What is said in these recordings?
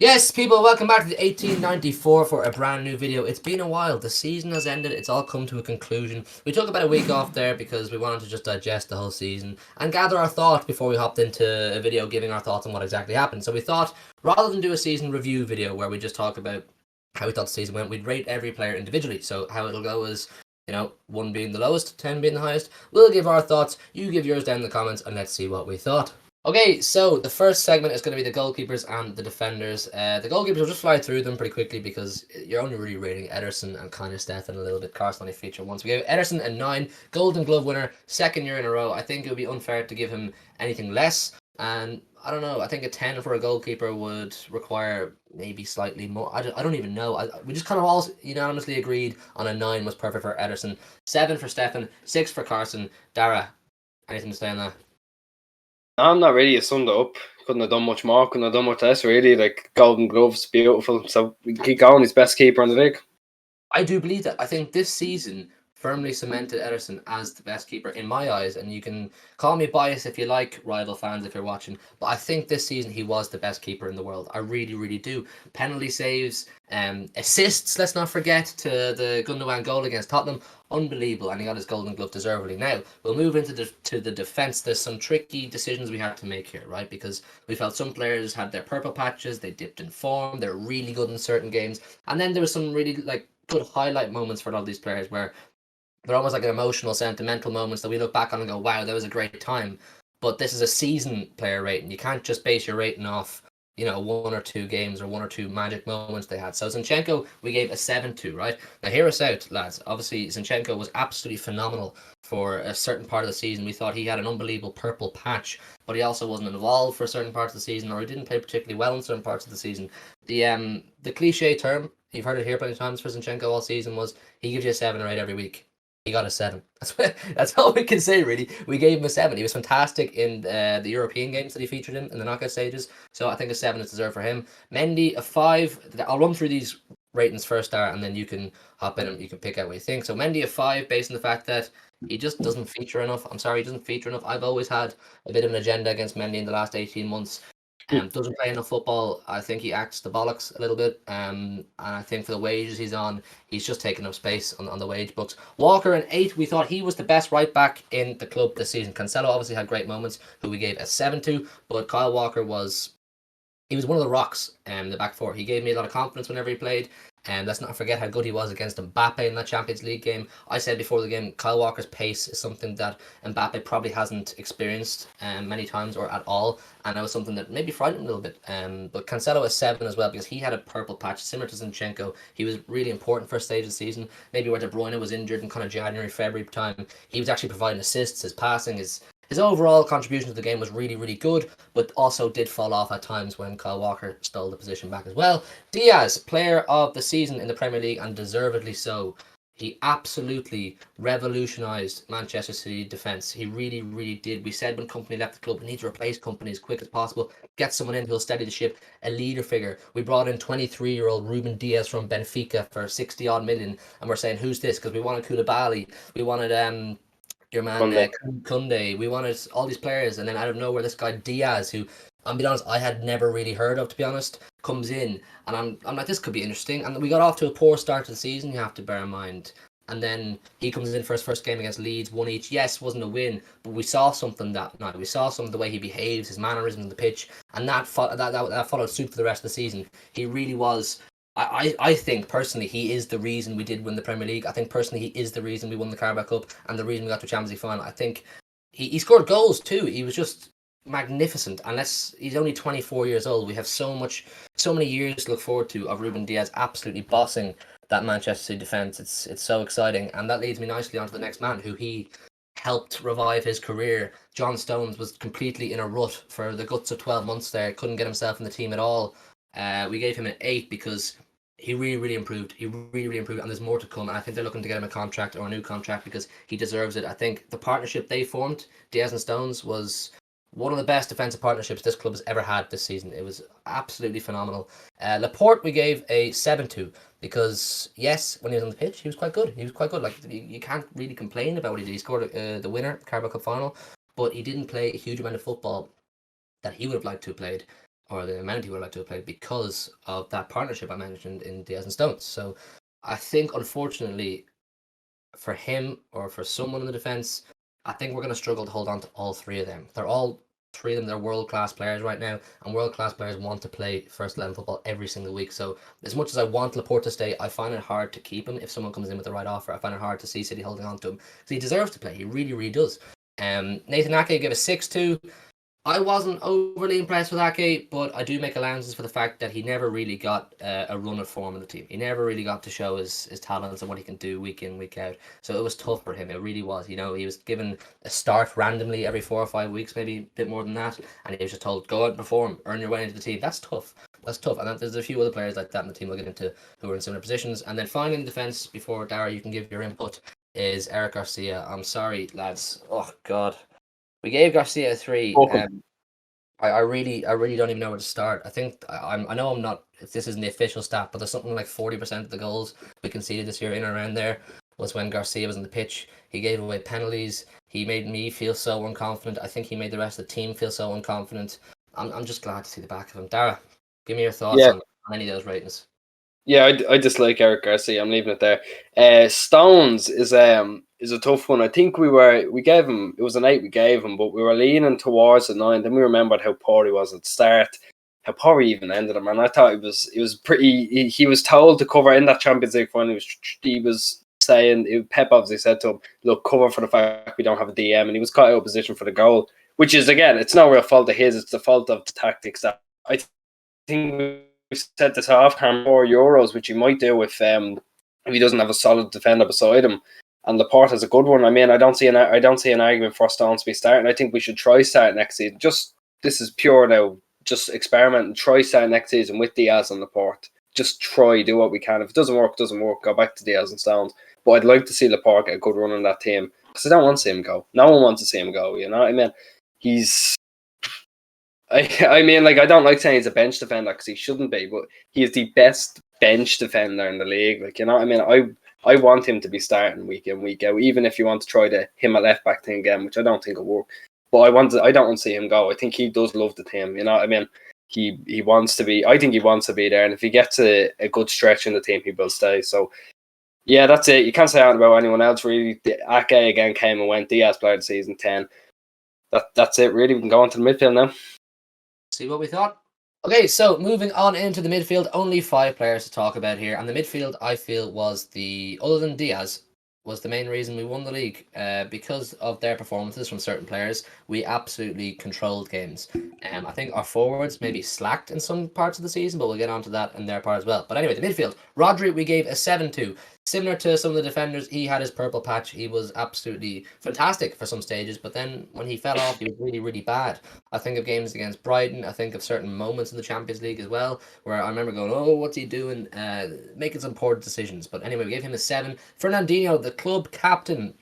Yes, people, welcome back to the 1894 for a brand new video. It's been a while. The season has ended. It's all come to a conclusion. We took about a week off there because we wanted to just digest the whole season and gather our thoughts before we hopped into a video giving our thoughts on what exactly happened. So we thought, rather than do a season review video where we just talk about how we thought the season went, we'd rate every player individually. So how it'll go is, 1 being the lowest, 10 being the highest. We'll give our thoughts. You give yours down in the comments and let's see what we thought. Okay, so the first segment is going to be the goalkeepers and the defenders. The goalkeepers will just fly through them pretty quickly because you're only really rating Ederson and kind of Stefan a little bit. Carson only feature once. We gave Ederson a 9, Golden Glove winner, second year in a row. I think it would be unfair to give him anything less. And I don't know, I think a 10 for a goalkeeper would require maybe slightly more. I don't even know. We just kind of all unanimously agreed on a 9 was perfect for Ederson, 7 for Stefan, 6 for Carson. Dara, anything to say on that? I'm not really. You summed it up. Couldn't have done much more. Couldn't have done much less. Really, like Golden Gloves, beautiful. So we can keep going. He's best keeper in the league. I do believe that. I think this season firmly cemented Ederson as the best keeper in my eyes, and you can call me biased if you like, rival fans if you're watching, but I think this season he was the best keeper in the world. I really, really do. Penalty saves, assists, let's not forget, to the Gundogan goal against Tottenham. Unbelievable, and he got his Golden Glove deservedly. Now, we'll move into the defence. There's some tricky decisions we have to make here, right? Because we felt some players had their purple patches, they dipped in form, they're really good in certain games, and then there was some really, good highlight moments for a lot of these players where they're almost like an emotional, sentimental moments that we look back on and go, wow, that was a great time. But this is a season player rating. You can't just base your rating off, 1 or 2 games or 1 or 2 magic moments they had. So Sinchenko, we gave a 7 to, right? Now, hear us out, lads. Obviously, Sinchenko was absolutely phenomenal for a certain part of the season. We thought he had an unbelievable purple patch, but he also wasn't involved for certain parts of the season, or he didn't play particularly well in certain parts of the season. The cliche term, you've heard it here plenty of times for Zinchenko all season, was he gives you a 7 or 8 every week. He got a 7. That's all we can say, really. We gave him a 7. He was fantastic in the European games that he featured in the knockout stages. So I think a 7 is deserved for him. Mendy, a 5. I'll run through these ratings first, Dara, and then you can hop in and you can pick out what you think. So Mendy, a 5, based on the fact that he just doesn't feature enough. I'm sorry, he doesn't feature enough. I've always had a bit of an agenda against Mendy in the last 18 months. Doesn't play enough football. I think he acts the bollocks a little bit. And I think for the wages he's on, he's just taking up space on the wage books. Walker, an 8. We thought he was the best right back in the club this season. Cancelo obviously had great moments, who we gave a 7 to, but Kyle Walker was one of the rocks in the back four. He gave me a lot of confidence whenever he played. And let's not forget how good he was against Mbappe in that Champions League game. I said before the game, Kyle Walker's pace is something that Mbappe probably hasn't experienced many times or at all. And that was something that maybe frightened him a little bit. But Cancelo is 7 as well because he had a purple patch similar to Zinchenko. He was really important first stage of the season. Maybe where De Bruyne was injured in kind of January, February time. He was actually providing assists, his passing, his overall contribution to the game was really, really good, but also did fall off at times when Kyle Walker stole the position back as well. Diaz, player of the season in the Premier League, and deservedly so. He absolutely revolutionised Manchester City defence. He really, really did. We said when Kompany left the club, we need to replace Kompany as quick as possible. Get someone in who'll steady the ship, a leader figure. We brought in 23-year-old Ruben Diaz from Benfica for 60 odd million, and we're saying, who's this? Because we wanted Koulibaly, we wanted your man Kunde. We wanted all these players, and then out of nowhere, this guy Diaz, who I'm being honest, I had never really heard of, to be honest, comes in, and I'm like, this could be interesting. And we got off to a poor start to the season, you have to bear in mind. And then he comes in for his first game against Leeds, 1 each. Yes, wasn't a win, but we saw something that night. We saw some of the way he behaves, his mannerisms on the pitch, and that followed suit for the rest of the season. He really was. I think personally he is the reason we did win the Premier League. I think personally he is the reason we won the Carabao Cup and the reason we got to Champions League final. I think he scored goals too. He was just magnificent. Unless he's only 24 years old, we have so many years to look forward to of Ruben Diaz absolutely bossing that Manchester City defence. It's so exciting, and that leads me nicely onto the next man who he helped revive his career. John Stones was completely in a rut for the guts of 12 months there. Couldn't get himself in the team at all. We gave him an 8 because he really, really improved. He really, really improved, and there's more to come. And I think they're looking to get him a contract or a new contract because he deserves it. I think the partnership they formed, Diaz and Stones, was one of the best defensive partnerships this club has ever had this season. It was absolutely phenomenal. Laporte, we gave a 7 to because, yes, when he was on the pitch, he was quite good. He was quite good. Like, you can't really complain about what he did. He scored the winner, Carabao Cup final, but he didn't play a huge amount of football that he would have liked to have played. or the amount he would like to have played because of that partnership I mentioned in Diaz and Stones. So I think, unfortunately, for him or for someone in the defence, I think we're going to struggle to hold on to all three of them. They're all three of them, they're world class players right now, and world class players want to play first level football every single week. So, as much as I want Laporte to stay, I find it hard to keep him if someone comes in with the right offer. I find it hard to see City holding on to him because he deserves to play. He really, really does. Nathan Ake gave a 6-2. I wasn't overly impressed with Ake, but I do make allowances for the fact that he never really got a run of form in the team. He never really got to show his talents and what he can do week in, week out. So it was tough for him. It really was. You know, he was given a start randomly every 4 or 5 weeks, maybe a bit more than that. And he was just told, go out and perform, earn your way into the team. That's tough. That's tough. And there's a few other players like that in the team we'll get into who are in similar positions. And then finally in defence, before Dara, you can give your input, is Eric Garcia. I'm sorry, lads. Oh, God. We gave Garcia a 3. I really don't even know where to start. I think I know I'm not, if this isn't the official stat, but there's something like 40% of the goals we conceded this year in and around there was when Garcia was on the pitch. He gave away penalties. He made me feel so unconfident. I think he made the rest of the team feel so unconfident. I'm just glad to see the back of him. Dara, give me your thoughts Yeah, on any of those ratings. yeah, I dislike Eric Garcia. I'm leaving it there. Stones is a tough one. I think we gave him, it was an 8 we gave him, but we were leaning towards a 9. Then we remembered how poor he was at the start, how poor he even ended him. And I thought he was pretty. He was told to cover in that Champions League final. He was saying, Pep obviously said to him, "Look, cover for the fact we don't have a DM," and he was caught out of position for the goal. Which is, again, it's no real fault of his. It's the fault of the tactics that I think we said this half time €4, which he might do if he doesn't have a solid defender beside him. And Laporte is a good one. I mean, I don't see an argument for Stones to be starting. I think we should try start next season. Just, this is pure now. Just experiment and try start next season with Diaz and Laporte. Just try, do what we can. If it doesn't work, it doesn't work. Go back to Diaz and Stones. But I'd like to see Laporte get a good run on that team because I don't want to see him go. No one wants to see him go. You know what I mean? I mean, like, I don't like saying he's a bench defender because he shouldn't be, but he is the best bench defender in the league. Like, you know what I mean? I want him to be starting week in, week out, even if you want to try him a left back thing again, which I don't think will work. But I don't want to see him go. I think he does love the team. You know what I mean? He wants to be. I think he wants to be there, and if he gets a good stretch in the team, he will stay. So yeah, that's it. You can't say anything about anyone else really. Ake again came and went. Diaz played season 10. That's it really. We can go on to the midfield now. See what we thought? Okay, so moving on into the midfield, only 5 players to talk about here. And the midfield, I feel, was other than Diaz, was the main reason we won the league. Because of their performances from certain players, we absolutely controlled games. I think our forwards maybe slacked in some parts of the season, but we'll get onto that in their part as well. But anyway, the midfield, Rodri, we gave a 7-2. Similar to some of the defenders, he had his purple patch. He was absolutely fantastic for some stages, but then when he fell off, he was really, really bad. I think of games against Brighton. I think of certain moments in the Champions League as well, where I remember going, "Oh, what's he doing?" Making some poor decisions. But anyway, we gave him a 7. Fernandinho, the club captain,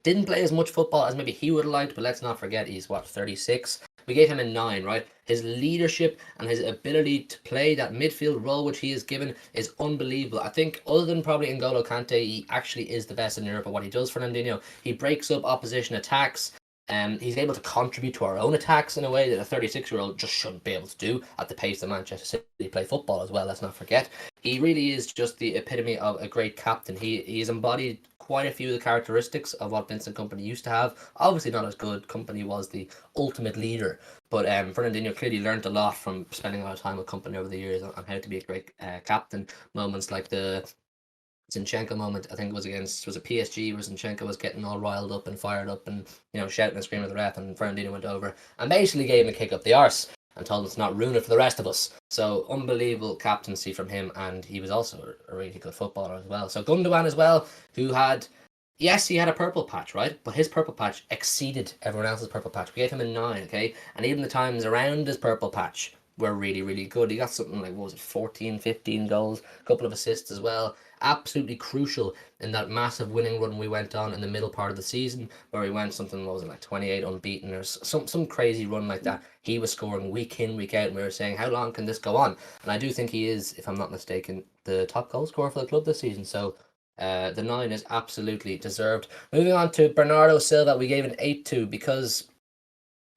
didn't play as much football as maybe he would have liked, but let's not forget he's 36. We gave him a 9, right? His leadership and his ability to play that midfield role which he is given is unbelievable. I think other than probably N'Golo Kante, he actually is the best in Europe at what he does. Fernandinho, he breaks up opposition attacks. He's able to contribute to our own attacks in a way that a 36-year-old just shouldn't be able to do at the pace that Manchester City play football as well, let's not forget. He really is just the epitome of a great captain. He's embodied quite a few of the characteristics of what Vincent Kompany used to have. Obviously not as good. Kompany was the ultimate leader, but Fernandinho clearly learned a lot from spending a lot of time with Kompany over the years on how to be a great captain. Moments like the Sinchenko moment, I think it was a PSG where Sinchenko was getting all riled up and fired up and, you know, shouting and screaming at the ref, and Fernandinho went over and basically gave him a kick up the arse and told him to not ruin it for the rest of us. So unbelievable captaincy from him, and he was also a really good footballer as well. So Gundogan as well, who had, yes, he had a purple patch, right? But his purple patch exceeded everyone else's purple patch. We gave him a 9, okay? And even the times around his purple patch were really, really good. He got something like, what was it, 14, 15 goals, a couple of assists as well. Absolutely crucial in that massive winning run we went on in the middle part of the season, where we went something, what was it, like 28 unbeaten or some crazy run like that. He was scoring week in, week out, and we were saying, how long can this go on? And I do think he is, if I'm not mistaken, the top goal scorer for the club this season. So the 9 is absolutely deserved. Moving on to Bernardo Silva, we gave an 8 to because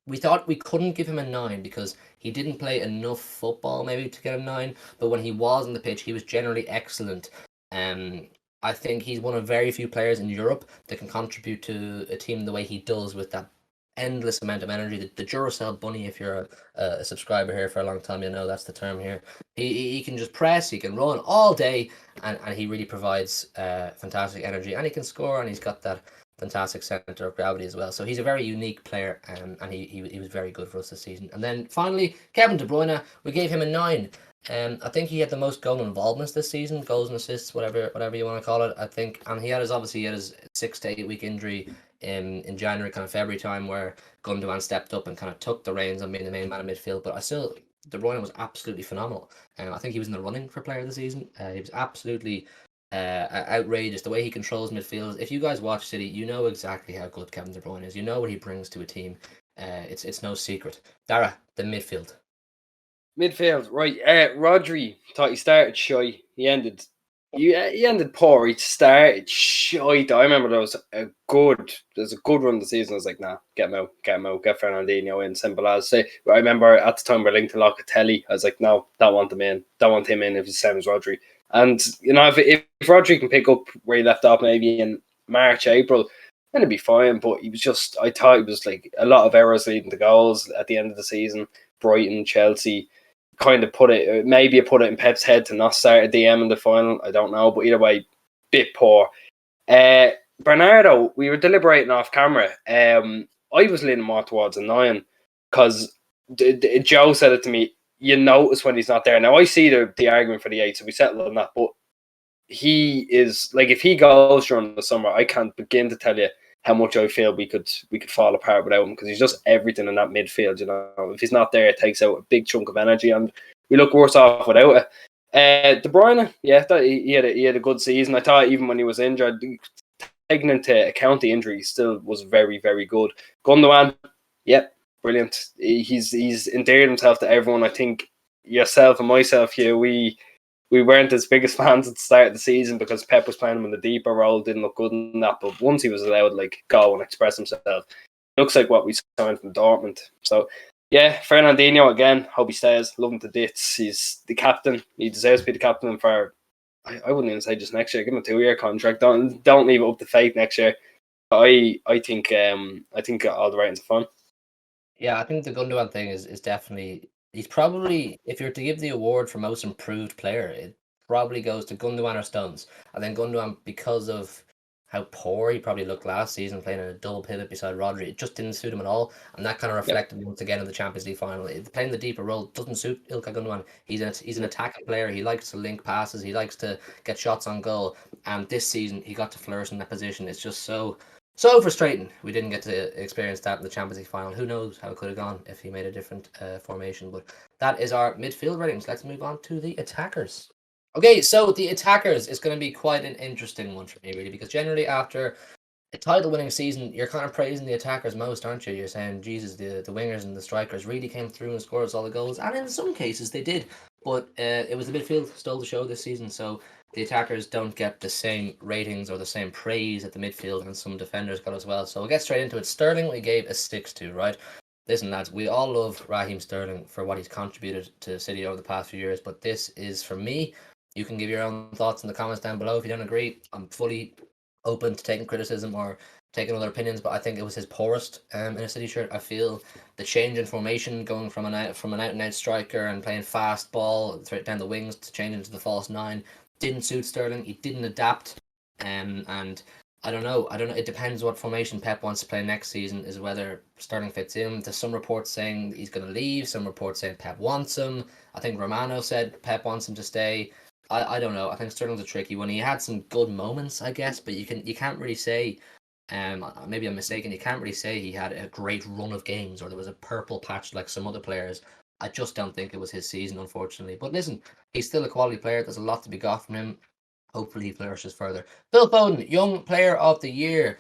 we thought we couldn't give him a 9 because he didn't play enough football maybe to get a 9, but when he was on the pitch, he was generally excellent. Um, I think he's one of very few players in Europe that can contribute to a team the way he does with that endless amount of energy. The Duracell bunny, if you're a subscriber here for a long time, you know that's the term here. He can just press, he can run all day, and he really provides fantastic energy, and he can score, and he's got that fantastic center of gravity as well. So he's a very unique player, and he was very good for us this season. And then finally, Kevin De Bruyne, we gave him a 9. I think he had the most goal involvements this season, goals and assists, whatever you want to call it. I think, and he had his 6 to 8 week injury in January, kind of February time, where Gundogan stepped up and kind of took the reins on being the main man of midfield. But De Bruyne was absolutely phenomenal. I think he was in the running for player of the season. He was absolutely outrageous the way he controls midfield. If you guys watch City, you know exactly how good Kevin De Bruyne is. You know what he brings to a team. It's no secret. Dara, the midfield. Midfield, right. Rodri thought he started shy. He ended poor. He started shy. I remember there was a good run of the season. I was like, nah, get him out, get Fernandinho in. Simple as. Say, I remember at the time we were linked to Locatelli. I was like, no, don't want him in. Don't want him in if he's the same as Rodri. And you know, if Rodri can pick up where he left off, maybe in March, April, then it'd be fine. But I thought he was like a lot of errors leading to goals at the end of the season. Brighton, Chelsea. Kind of put it in Pep's head to not start a DM in the final. I don't know, but either way, bit poor. Bernardo, we were deliberating off camera. I was leaning more towards a 9 because Joe said it to me. You notice when he's not there. Now I see the argument for the 8, so we settled on that. But he is like, if he goes during the summer, I can't begin to tell you how much I feel we could fall apart without him, because he's just everything in that midfield. You know, if he's not there, it takes out a big chunk of energy, and we look worse off without it. De Bruyne, yeah, he had a good season. I thought even when he was injured, taking into account the injury, he still was very, very good. Gundogan, yeah, brilliant. He's endeared himself to everyone. I think yourself and myself here, we weren't his biggest fans at the start of the season because Pep was playing him in the deeper role, didn't look good in that. But once he was allowed go and express himself, looks like what we signed from Dortmund. So yeah, Fernandinho again. Hope he stays. Love him to bits. He's the captain. He deserves to be the captain for. I wouldn't even say just next year. Give him a 2-year contract. Don't leave it up to fate next year. I think all the ratings are fun. Yeah, I think the Gundogan thing is definitely. He's probably, if you're to give the award for most improved player, it probably goes to Gundogan or Stones. And then Gundogan, because of how poor he probably looked last season, playing in a double pivot beside Rodri, it just didn't suit him at all. And that kind of reflected once again in the Champions League final. Playing the deeper role doesn't suit Ilkay Gundogan. He's an attacking player. He likes to link passes. He likes to get shots on goal. And this season, he got to flourish in that position. It's just so frustrating. We didn't get to experience that in the Champions League final. Who knows how it could have gone if he made a different formation. But that is our midfield ratings. Let's move on to the attackers. Okay, so the attackers is going to be quite an interesting one for me, really, because generally after a title-winning season, you're kind of praising the attackers most, aren't you? You're saying, Jesus, the wingers and the strikers really came through and scored us all the goals. And in some cases, they did. But it was the midfield stole the show this season, so the attackers don't get the same ratings or the same praise at the midfield, and some defenders got as well. So we'll get straight into it. Sterling, we gave a 6 to, right? Listen, lads, we all love Raheem Sterling for what he's contributed to City over the past few years, but this is, for me, you can give your own thoughts in the comments down below if you don't agree. I'm fully open to taking criticism or taking other opinions, but I think it was his poorest in a City shirt. I feel the change in formation, going from an out and out striker and playing fast ball down the wings to changing to the false 9 didn't suit Sterling. He didn't adapt, and I don't know. It depends what formation Pep wants to play next season, is whether Sterling fits in. There's some reports saying he's going to leave. Some reports saying Pep wants him. I think Romano said Pep wants him to stay. I don't know. I think Sterling's a tricky one. He had some good moments, I guess, but you can't really say. Maybe I'm mistaken. You can't really say he had a great run of games or there was a purple patch like some other players. I just don't think it was his season, unfortunately. But listen, he's still a quality player. There's a lot to be got from him. Hopefully he flourishes further. Phil Foden, Young Player of the Year.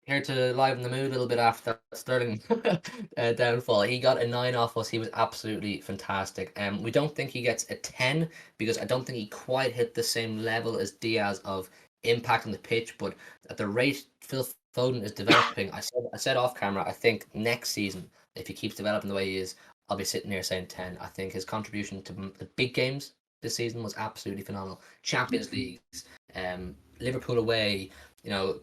Here to liven the mood a little bit after that Sterling downfall. He got a 9 off us. He was absolutely fantastic. We don't think he gets a 10 because I don't think he quite hit the same level as Diaz of impact on the pitch. But at the rate Phil Foden is developing. I said off camera, I think next season, if he keeps developing the way he is, I'll be sitting here saying 10. I think his contribution to the big games this season was absolutely phenomenal. Champions Leagues, Liverpool away,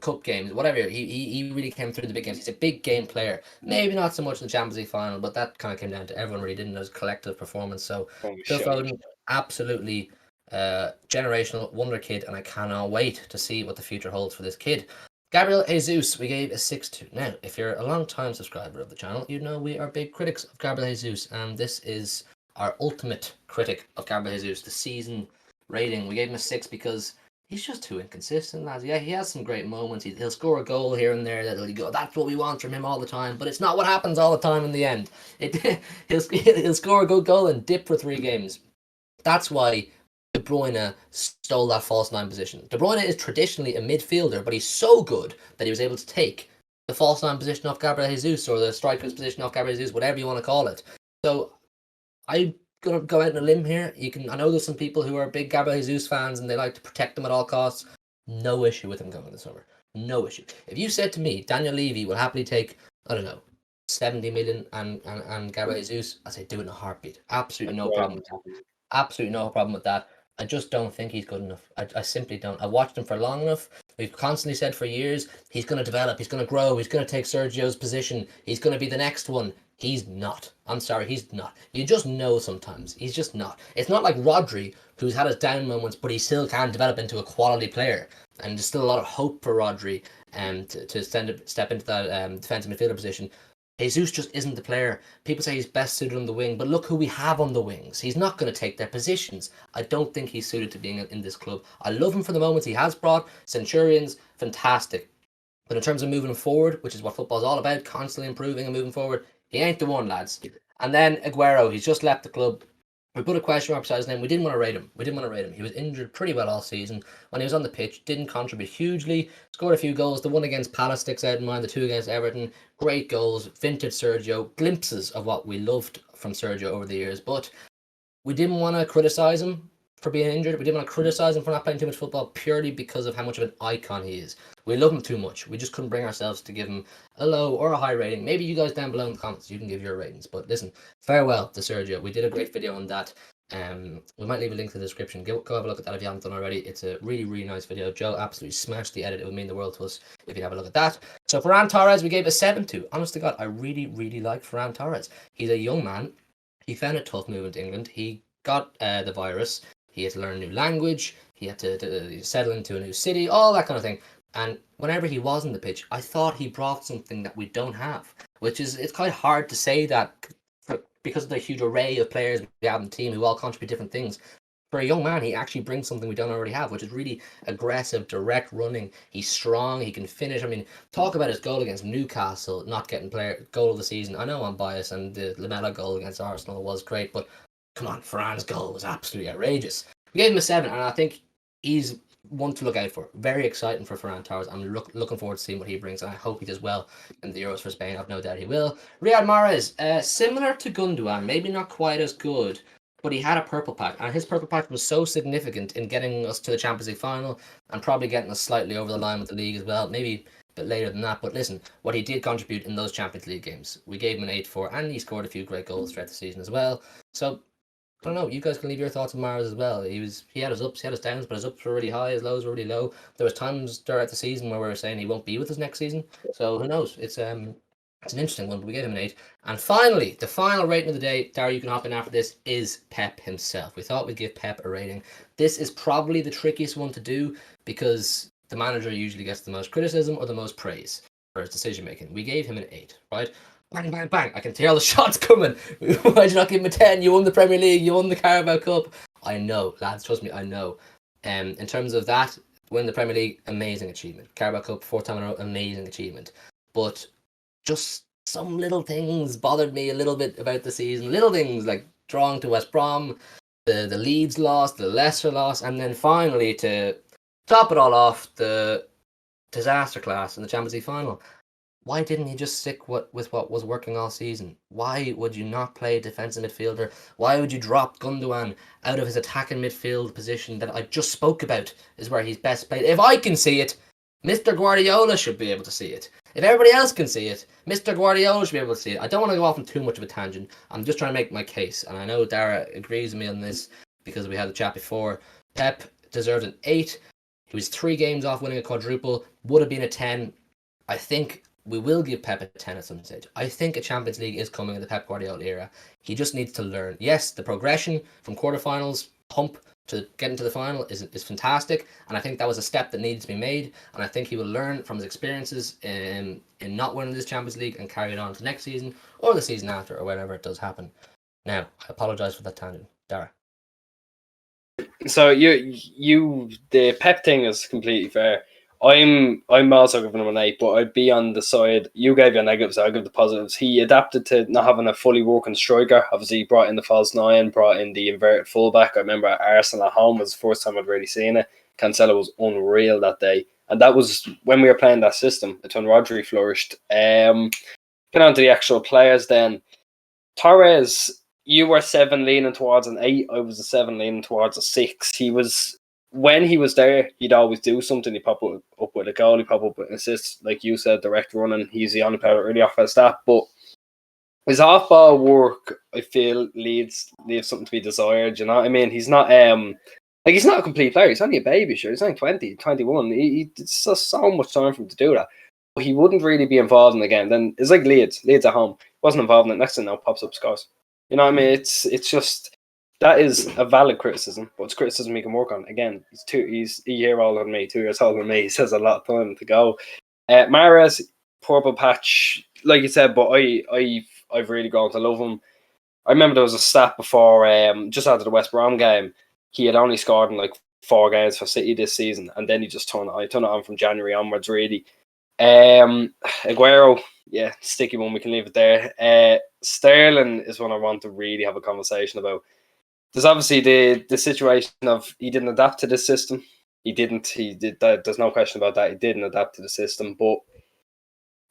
cup games, whatever. He really came through the big games. He's a big game player. Maybe not so much in the Champions League final, but that kind of came down to everyone really didn't as collective performance. So Phil Foden, absolutely generational wonder kid, and I cannot wait to see what the future holds for this kid. Gabriel Jesus, we gave a 6-2. Now, if you're a long-time subscriber of the channel, you know we are big critics of Gabriel Jesus, and this is our ultimate critic of Gabriel Jesus, the season rating. We gave him a 6 because he's just too inconsistent, lads. Yeah, he has some great moments. He'll score a goal here and there that'll go, that's what we want from him all the time, but it's not what happens all the time in the end. He'll score a good goal and dip for 3 games. That's why De Bruyne stole that false 9 position. De Bruyne is traditionally a midfielder, but he's so good that he was able to take the false 9 position off Gabriel Jesus, or the striker's position off Gabriel Jesus, whatever you want to call it. So I'm gonna go out on a limb here. I know there's some people who are big Gabriel Jesus fans and they like to protect him at all costs. No issue with him going this summer. No issue. If you said to me, Daniel Levy will happily take, I don't know, 70 million and Gabriel Jesus, I'd say do it in a heartbeat. Absolutely no problem with that. Absolutely no problem with that. I just don't think he's good enough. I simply don't. I've watched him for long enough. We've constantly said for years, he's going to develop, he's going to grow, he's going to take Sergio's position, he's going to be the next one. He's not. I'm sorry, he's not. You just know sometimes. He's just not. It's not like Rodri, who's had his down moments, but he still can develop into a quality player. And there's still a lot of hope for Rodri to step into that defensive midfielder position. Jesus just isn't the player. People say he's best suited on the wing, but look who we have on the wings. He's not going to take their positions. I don't think he's suited to being in this club. I love him for the moments he has brought. Centurions, fantastic. But in terms of moving forward, which is what football's all about, constantly improving and moving forward, he ain't the one, lads. And then Aguero, he's just left the club. We put a question mark beside his name. We didn't want to rate him. He was injured pretty well all season. When he was on the pitch, didn't contribute hugely. Scored a few goals. The one against Palace sticks out in mind. The 2 against Everton. Great goals. Vintage Sergio. Glimpses of what we loved from Sergio over the years. But we didn't want to criticise him for being injured. We didn't want to criticise him for not playing too much football purely because of how much of an icon he is. We love him too much. We just couldn't bring ourselves to give him a low or a high rating. Maybe you guys down below in the comments, you can give your ratings. But listen, farewell to Sergio. We did a great video on that. We might leave a link to the description. Go have a look at that if you haven't done already. It's a really, really nice video. Joe absolutely smashed the edit. It would mean the world to us if you have a look at that. So Ferran Torres, we gave a 7 to. Honest to God, I really, really like Ferran Torres. He's a young man. He found it tough moving to England. He got the virus. He had to learn a new language. He had to settle into a new city, all that kind of thing. And whenever he was on the pitch, I thought he brought something that we don't have, which is, it's quite hard to say that because of the huge array of players we have in the team who all contribute different things. For a young man, he actually brings something we don't already have, which is really aggressive, direct running. He's strong, he can finish. I mean, talk about his goal against Newcastle, not getting goal of the season. I know I'm biased, and the Lamela goal against Arsenal was great, but come on, Ferran's goal was absolutely outrageous. We gave him a 7, and I think he's one to look out for. Very exciting for Ferran Torres. I'm looking forward to seeing what he brings, and I hope he does well in the Euros for Spain. I've no doubt he will. Riyad Mahrez, similar to Gundogan, maybe not quite as good, but he had a purple patch, and his purple patch was so significant in getting us to the Champions League final and probably getting us slightly over the line with the league as well. Maybe a bit later than that, but listen, what he did contribute in those Champions League games, we gave him an 8 for, and he scored a few great goals throughout the season as well. So I don't know, you guys can leave your thoughts on Mahrez as well. He had his ups, he had his downs, but his ups were really high, his lows were really low. There was times throughout the season where we were saying he won't be with us next season. So who knows? It's an interesting one, but we gave him an 8. And finally, the final rating of the day, Darry, you can hop in after this, is Pep himself. We thought we'd give Pep a rating. This is probably the trickiest one to do because the manager usually gets the most criticism or the most praise for his decision making. We gave him an 8, right? Bang, bang, bang. I can hear all the shots coming. Why'd you not give him a 10? You won the Premier League. You won the Carabao Cup. I know, lads. Trust me, I know. In terms of that, win the Premier League, amazing achievement. Carabao Cup, 4th time in a row, amazing achievement. But just some little things bothered me a little bit about the season. Little things like drawing to West Brom, the Leeds loss, the Leicester loss, and then finally to top it all off, the disaster class in the Champions League final. Why didn't he just stick with what was working all season? Why would you not play a defensive midfielder? Why would you drop Gundogan out of his attacking midfield position that I just spoke about is where he's best played? If I can see it, Mr. Guardiola should be able to see it. If everybody else can see it, Mr. Guardiola should be able to see it. I don't want to go off on too much of a tangent. I'm just trying to make my case, and I know Dara agrees with me on this because we had a chat before. Pep deserved an 8. He was 3 games off winning a quadruple. Would have been a 10. I think we will give Pep a 10 at some stage. I think a Champions League is coming in the Pep Guardiola era. He just needs to learn. Yes, the progression from quarterfinals, hump, to get into the final is fantastic, and I think that was a step that needed to be made, and I think he will learn from his experiences in not winning this Champions League and carry it on to next season or the season after or whenever it does happen. Now, I apologise for that tangent. Dara. So the Pep thing is completely fair. I'm also giving him an 8, but I'd be on the side. You gave your negatives, I'll give the positives. He adapted to not having a fully working striker. Obviously, he brought in the false 9, brought in the inverted fullback. I remember at Arsenal at home was the first time I'd really seen it. Cancelo was unreal that day, and that was when we were playing that system. It's when Rodri flourished. Getting on to the actual players then. Torres, you were 7 leaning towards an 8. I was a 7 leaning towards a 6. When he was there, he'd always do something. He'd pop up with a goal, he'd pop up with an assist. Like you said, direct running. He's the only player that really offers that. But his off ball work, I feel, leaves something to be desired. You know what I mean? He's not he's not a complete player. He's only a baby, sure. He's only 20, 21. It's just so much time for him to do that. But he wouldn't really be involved in the game. Then it's like Leeds at home. Wasn't involved in it. Next thing now, pops up, scores. You know what I mean? It's just that is a valid criticism, but it's criticism he can work on. Again, he's a year older than me, 2 years older than me. He says a lot of time to go. Mahrez, purple patch, like you said, but I've really grown to love him. I remember there was a stat before, just after the West Brom game, he had only scored in like 4 games for City this season, and then he just turned it on from January onwards, really. Aguero, yeah, sticky one. We can leave it there. Sterling is one I want to really have a conversation about. There's obviously the situation of he didn't adapt to the system. He did that. There's no question about that. He didn't adapt to the system. But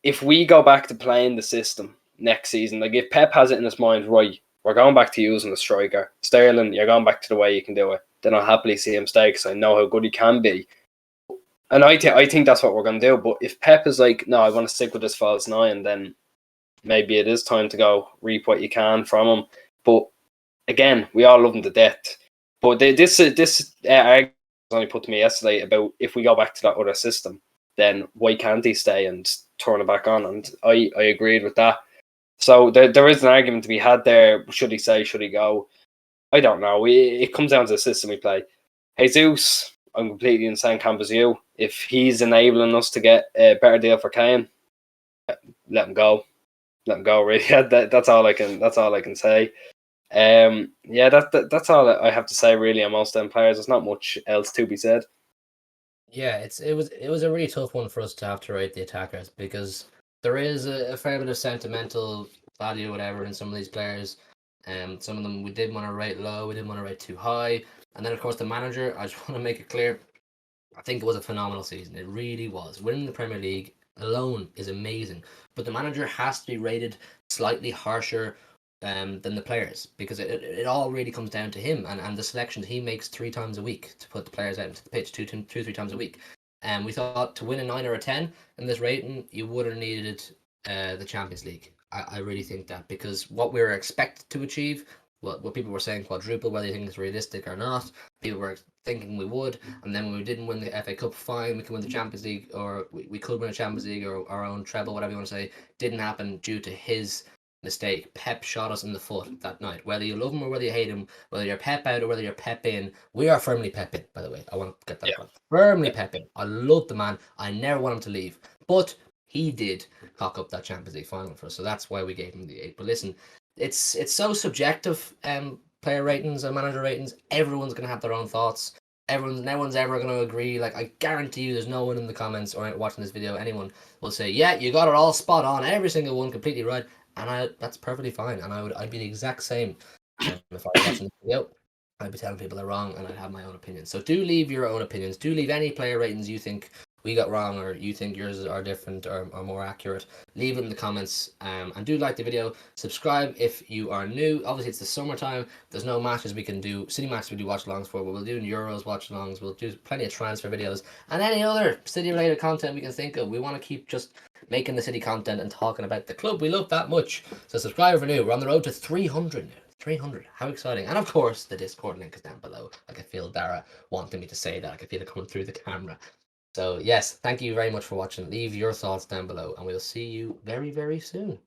if we go back to playing the system next season, like if Pep has it in his mind, right, we're going back to using the striker. Sterling, you're going back to the way you can do it. Then I'll happily see him stay because I know how good he can be. And I think that's what we're going to do. But if Pep is like, no, I want to stick with this false 9, then maybe it is time to go reap what you can from him. But again, we all love him to death. But this argument was only put to me yesterday about if we go back to that other system, then why can't he stay and turn it back on? And I agreed with that. So there is an argument to be had there. Should he stay? Should he go? I don't know. It comes down to the system we play. Jesus, I'm completely in the same camp as you. If he's enabling us to get a better deal for Kane, let him go. Let him go. Really, that's all I can say. That's all I have to say really on most of them players. There's not much else to be said. Yeah, it was a really tough one for us to have to rate the attackers because there is a fair bit of sentimental value, whatever, in some of these players. Some of them we did want to rate low, we didn't want to rate too high, and then of course the manager. I just want to make it clear. I think it was a phenomenal season. It really was. Winning the Premier League alone is amazing, but the manager has to be rated slightly harsher than the players because it all really comes down to him and the selections he makes 3 times a week to put the players out into the pitch 3 times a week. And we thought to win a 9 or a 10 in this rating, you would have needed the Champions League. I really think that because what we were expected to achieve, what people were saying quadruple, whether you think it's realistic or not, people were thinking we would, and then when we didn't win the FA Cup, fine, we can win the Champions League, or we could win a Champions League or our own treble, whatever you want to say. Didn't happen due to his mistake. Pep shot us in the foot that night. Whether you love him or whether you hate him, whether you're Pep out or whether you're Pep in, we are firmly Pep in, by the way. I want to get that right. Firmly Pep in. I love the man. I never want him to leave. But he did cock up that Champions League final for us, so that's why we gave him the 8. But listen, it's so subjective, player ratings and manager ratings. Everyone's going to have their one's thoughts. No one's ever going to agree. Like, I guarantee you there's no one in the comments or watching this video, anyone will say, yeah, you got it all spot on, every single one completely right. And that's perfectly fine. And I'd be the exact same if I was watching this video. I'd be telling people they're wrong and I'd have my own opinions. So do leave your own opinions. Do leave any player ratings you think we got wrong, or you think yours are different or more accurate, leave it in the comments. And do like the video. Subscribe if you are new. Obviously, it's the summertime. There's no matches we can do. City matches we do watch alongs for, but we'll do Euros watch alongs. We'll do plenty of transfer videos and any other City related content we can think of. We want to keep just making the City content and talking about the club we love that much. So subscribe if you're new. We're on the road to 300 now. 300. How exciting. And of course, the Discord link is down below. Like, I feel Dara wanting me to say that. I can feel it coming through the camera. So, yes, thank you very much for watching. Leave your thoughts down below, and we'll see you very, very soon.